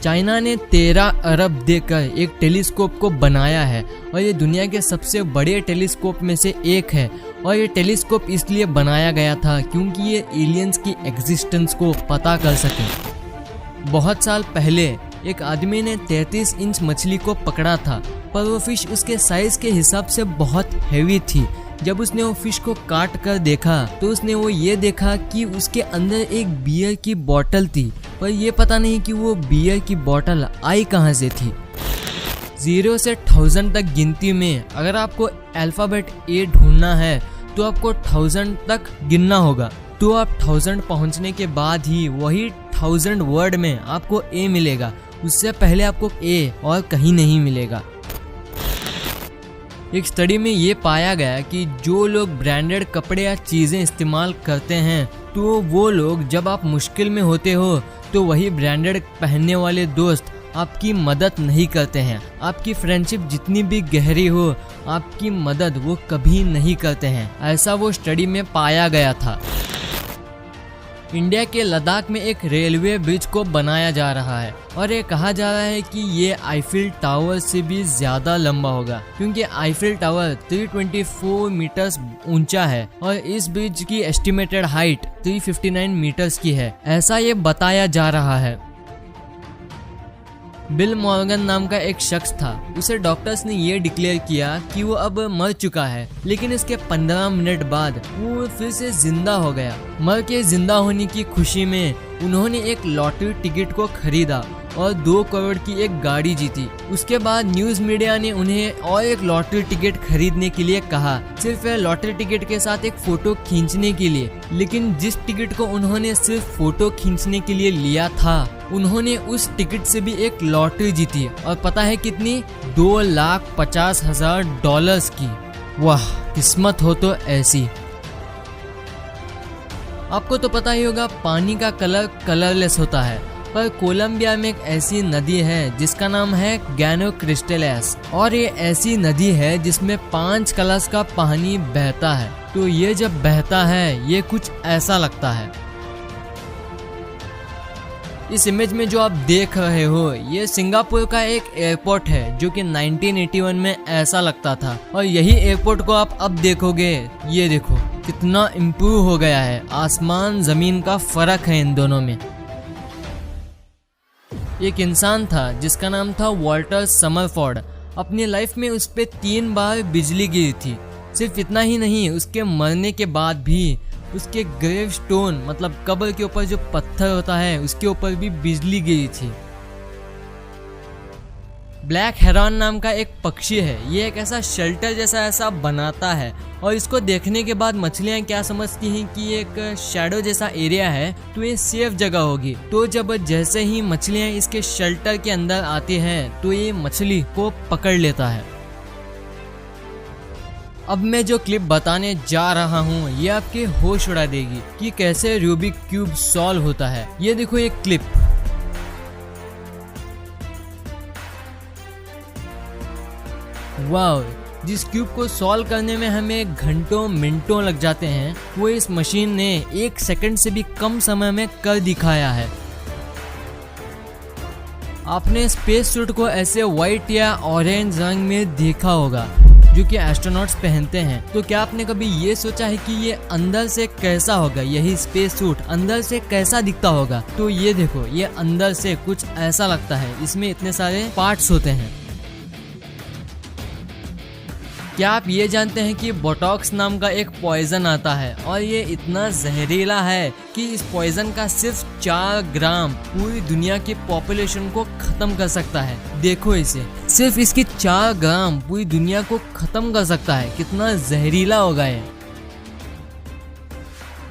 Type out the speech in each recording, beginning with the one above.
China ने 13 अरब देकर एक टेलीस्कोप को बनाया है और ये दुनिया के सबसे बड़े टेलीस्कोप में से एक है। और ये टेलीस्कोप इसलिए बनाया गया था क्योंकि ये एलियंस की एग्जिस्टेंस को पता कर सके। बहुत साल पहले एक आदमी ने 33 इंच मछली को पकड़ा था, पर वो फिश उसके साइज के हिसाब से बहुत हैवी थी। जब उसने वो फिश को काट कर देखा तो उसने वो ये देखा कि उसके अंदर एक बियर की बोतल थी, पर ये पता नहीं कि वो बियर की बोतल आई कहाँ से थी। 0 से 1000 तक गिनती में अगर आपको अल्फाबेट ए ढूंढना है तो आपको 1000 तक गिनना होगा। तो आप 1000 पहुंचने के बाद ही वही 1000 वर्ड में आपको ए मिलेगा, उससे पहले आपको ए और कहीं नहीं मिलेगा। एक स्टडी में ये पाया गया कि जो लोग ब्रांडेड कपड़े या चीज़ें इस्तेमाल करते हैं तो वो लोग जब आप मुश्किल में होते हो तो वही ब्रांडेड पहनने वाले दोस्त आपकी मदद नहीं करते हैं। आपकी फ्रेंडशिप जितनी भी गहरी हो, आपकी मदद वो कभी नहीं करते हैं। ऐसा वो स्टडी में पाया गया था। इंडिया के लद्दाख में एक रेलवे ब्रिज को बनाया जा रहा है और ये कहा जा रहा है कि ये आईफिल टावर से भी ज्यादा लंबा होगा, क्योंकि आईफिल टावर 324 मीटर्स ऊंचा है और इस ब्रिज की एस्टिमेटेड हाइट 359 मीटर्स की है, ऐसा ये बताया जा रहा है। बिल मॉर्गन नाम का एक शख्स था, उसे डॉक्टर्स ने ये डिक्लेयर किया कि वो अब मर चुका है, लेकिन इसके 15 मिनट बाद वो फिर से जिंदा हो गया। मर के जिंदा होने की खुशी में उन्होंने एक लॉटरी टिकट को खरीदा और 2 करोड़ की एक गाड़ी जीती। उसके बाद न्यूज मीडिया ने उन्हें और एक लॉटरी टिकट खरीदने के लिए कहा, सिर्फ लॉटरी टिकट के साथ एक फोटो खींचने के लिए। लेकिन जिस टिकट को उन्होंने सिर्फ फोटो खींचने के लिए लिया था, उन्होंने उस टिकट से भी एक लॉटरी जीती, और पता है कितनी? $2,50,000 की। वाह, किस्मत हो तो ऐसी। आपको तो पता ही होगा पानी का कलर कलरलेस होता है, पर कोलंबिया में एक ऐसी नदी है जिसका नाम है गैनो क्रिस्टलेस, और ये ऐसी नदी है जिसमें 5 कलर्स का पानी बहता है। तो ये जब बहता है ये कुछ ऐसा लगता है। इस इमेज में जो आप देख रहे हो ये सिंगापुर का एक एयरपोर्ट है जो कि 1981 में ऐसा लगता था, और यही एयरपोर्ट को आप अब देखोगे, ये देखो कितना इम्प्रूव हो गया है। आसमान जमीन का फर्क है इन दोनों में। एक इंसान था जिसका नाम था वॉल्टर समरफोर्ड। अपनी लाइफ में उस पे 3 बार बिजली गिरी थी। सिर्फ इतना ही नहीं, उसके मरने के बाद भी उसके ग्रेव स्टोन मतलब कब्र के ऊपर जो पत्थर होता है उसके ऊपर भी बिजली गिरी थी। ब्लैक हेरॉन नाम का एक पक्षी है, ये एक ऐसा शेल्टर जैसा ऐसा बनाता है, और इसको देखने के बाद मछलियाँ क्या समझती हैं कि ये एक शैडो जैसा एरिया है तो ये सेफ जगह होगी। तो जब जैसे ही मछलियाँ इसके शेल्टर के अंदर आती हैं तो ये मछली को पकड़ लेता है। अब मैं जो क्लिप बताने जा रहा हूँ ये आपके होश उड़ा देगी कि कैसे रूबिक क्यूब सॉल्व होता है। ये देखो एक क्लिप। वाव, जिस क्यूब को सॉल्व करने में हमें घंटों मिनटों लग जाते हैं वो इस मशीन ने 1 सेकंड से भी कम समय में कर दिखाया है। आपने स्पेस सूट को ऐसे व्हाइट या ऑरेंज रंग में देखा होगा जो कि एस्ट्रोनॉट्स पहनते हैं। तो क्या आपने कभी ये सोचा है कि ये अंदर से कैसा होगा, यही स्पेस सूट अंदर से कैसा दिखता होगा? तो ये देखो, ये अंदर से कुछ ऐसा लगता है। इसमें इतने सारे पार्ट्स होते हैं। क्या आप ये जानते हैं कि बोटॉक्स नाम का एक पॉइजन आता है और ये इतना जहरीला है कि इस पॉइजन का सिर्फ 4 ग्राम पूरी दुनिया की पॉपुलेशन को खत्म कर सकता है। देखो इसे, सिर्फ इसकी 4 ग्राम पूरी दुनिया को खत्म कर सकता है। कितना जहरीला होगा ये।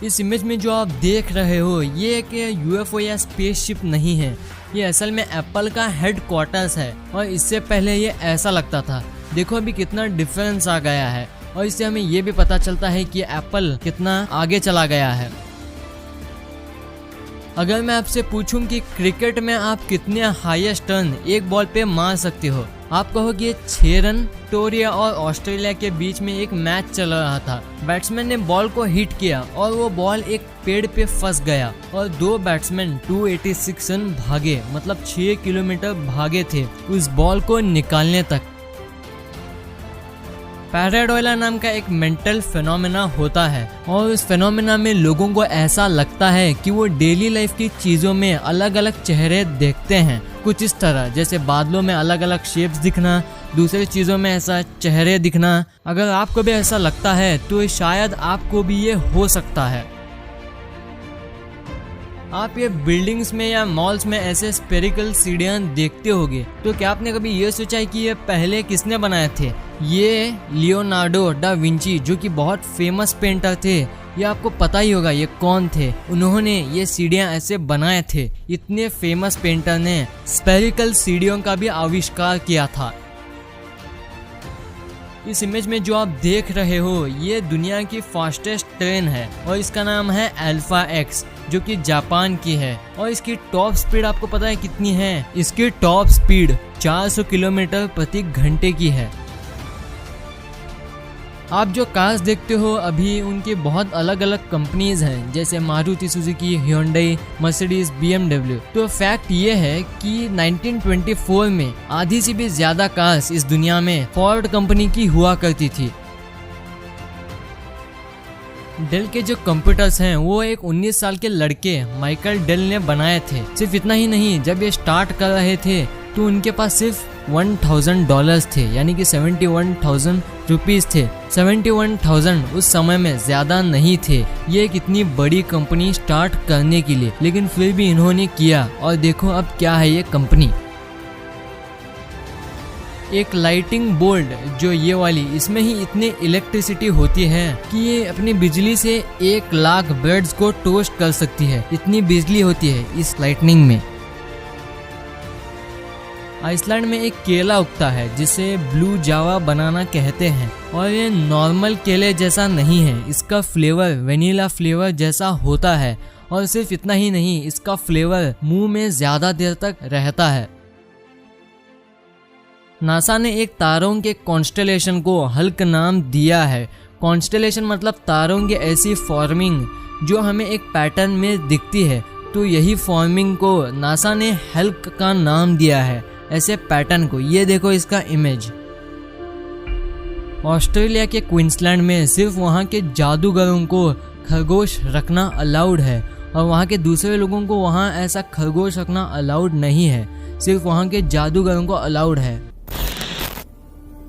इस इमेज में जो आप देख रहे हो ये एक यूएफओ या स्पेसशिप नहीं है, ये असल में एप्पल का हेडक्वार्टर्स है, और इससे पहले ये ऐसा लगता था। देखो अभी कितना डिफरेंस आ गया है, और इससे हमें ये भी पता चलता है कि एप्पल कितना आगे चला गया है। अगर मैं आपसे पूछूं कि क्रिकेट में आप कितने हाईएस्ट रन एक बॉल पे मार सकते हो, आप कहोगे 6 रन। विक्टोरिया और ऑस्ट्रेलिया के बीच में एक मैच चल रहा था। बैट्समैन ने बॉल को हिट किया और वो बॉल एक पेड़ पे फंस गया और 2 बैट्समैन 286 रन भागे, मतलब 6 किलोमीटर भागे थे उस बॉल को निकालने तक। पैराडोइला नाम का एक मेंटल फिनोमेना होता है और उस फिनोमेना में लोगों को ऐसा लगता है कि वो डेली लाइफ की चीजों में अलग अलग चेहरे देखते हैं। कुछ इस तरह, जैसे बादलों में अलग अलग शेप्स दिखना, दूसरी चीजों में ऐसा चेहरे दिखना। अगर आपको भी ऐसा लगता है तो शायद आपको भी ये हो सकता है। आप ये बिल्डिंग्स में या मॉल्स में ऐसे स्पेरिकल सीढ़ियां देखते होगे, तो क्या आपने कभी ये सोचा है कि ये पहले किसने बनाए थे? ये लियोनार्डो डा विंची, जो कि बहुत फेमस पेंटर थे, ये आपको पता ही होगा ये कौन थे। उन्होंने ये सीढ़ियां ऐसे बनाए थे। इतने फेमस पेंटर ने स्पेरिकल सीढ़ियों का भी आविष्कार किया था। इस इमेज में जो आप देख रहे हो ये दुनिया की फास्टेस्ट ट्रेन है और इसका नाम है अल्फा एक्स, जो कि जापान की है। और इसकी टॉप स्पीड आपको पता है कितनी है? इसकी टॉप स्पीड 400 किलोमीटर प्रति घंटे की है। आप जो कार्स देखते हो अभी, उनकी बहुत अलग अलग कंपनीज हैं, जैसे Maruti Suzuki, hyundai, Mercedes, BMW। तो फैक्ट ये है कि 1924 में आधी से भी ज्यादा कार्स इस दुनिया में फोर्ड कंपनी की हुआ करती थी। डेल के जो कंप्यूटर्स हैं वो एक 19 साल के लड़के माइकल डेल ने बनाए थे। सिर्फ इतना ही नहीं, जब ये स्टार्ट कर रहे थे तो उनके पास सिर्फ $1000 थे, यानी कि 71,000 रुपीज थे। 71,000 उस समय में ज्यादा नहीं थे ये एक इतनी बड़ी कंपनी स्टार्ट करने के लिए, लेकिन फिर भी इन्होंने किया। और देखो अब क्या है ये कंपनी। एक लाइटिंग बोल्ट जो ये वाली, इसमें ही इतनी इलेक्ट्रिसिटी होती है कि ये अपनी बिजली से 1 लाख ब्रेड्स को टोस्ट कर सकती है। इतनी बिजली होती है इस लाइटनिंग में। आइसलैंड में एक केला उगता है जिसे ब्लू जावा बनाना कहते हैं और ये नॉर्मल केले जैसा नहीं है। इसका फ्लेवर वेनिला फ्लेवर जैसा होता है और सिर्फ इतना ही नहीं, इसका फ्लेवर मुंह में ज्यादा देर तक रहता है। नासा ने एक तारों के कॉन्स्टेलेशन को हल्क नाम दिया है। कॉन्स्टेलेशन मतलब तारों की ऐसी फॉर्मिंग जो हमें एक पैटर्न में दिखती है, तो यही फॉर्मिंग को नासा ने हल्क का नाम दिया है, ऐसे पैटर्न को। ये देखो इसका इमेज। ऑस्ट्रेलिया के क्वींसलैंड में सिर्फ वहाँ के जादूगरों को खरगोश रखना अलाउड है और वहाँ के दूसरे लोगों को वहाँ ऐसा खरगोश रखना अलाउड नहीं है, सिर्फ वहाँ के जादूगरों को अलाउड है।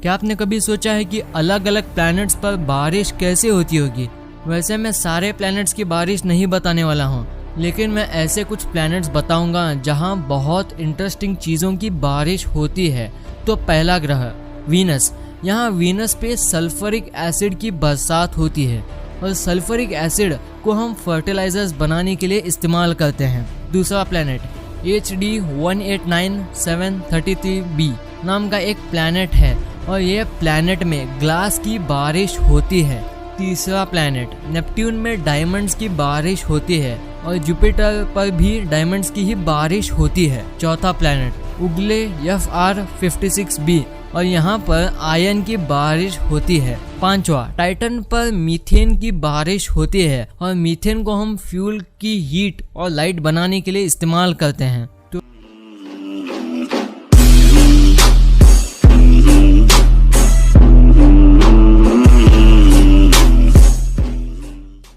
क्या आपने कभी सोचा है कि अलग अलग प्लैनेट्स पर बारिश कैसे होती होगी? वैसे मैं सारे प्लैनेट्स की बारिश नहीं बताने वाला हूँ, लेकिन मैं ऐसे कुछ प्लैनेट्स बताऊंगा जहां बहुत इंटरेस्टिंग चीज़ों की बारिश होती है। तो पहला ग्रह वीनस। यहाँ वीनस पे सल्फ्यूरिक एसिड की बरसात होती है और सल्फ्यूरिक एसिड को हम फर्टिलाइजर्स बनाने के लिए इस्तेमाल करते हैं। दूसरा प्लैनेट HD 189733b नाम का एक प्लैनेट है और यह प्लैनेट में ग्लास की बारिश होती है। तीसरा प्लैनेट नेपट्यून में डायमंड्स की बारिश होती है और जुपिटर पर भी डायमंड्स की ही बारिश होती है। चौथा प्लैनेट उगले FR56b और यहाँ पर आयरन की बारिश होती है। पांचवा टाइटन पर मीथेन की बारिश होती है और मीथेन को हम फ्यूल की हीट और लाइट बनाने के लिए इस्तेमाल करते हैं।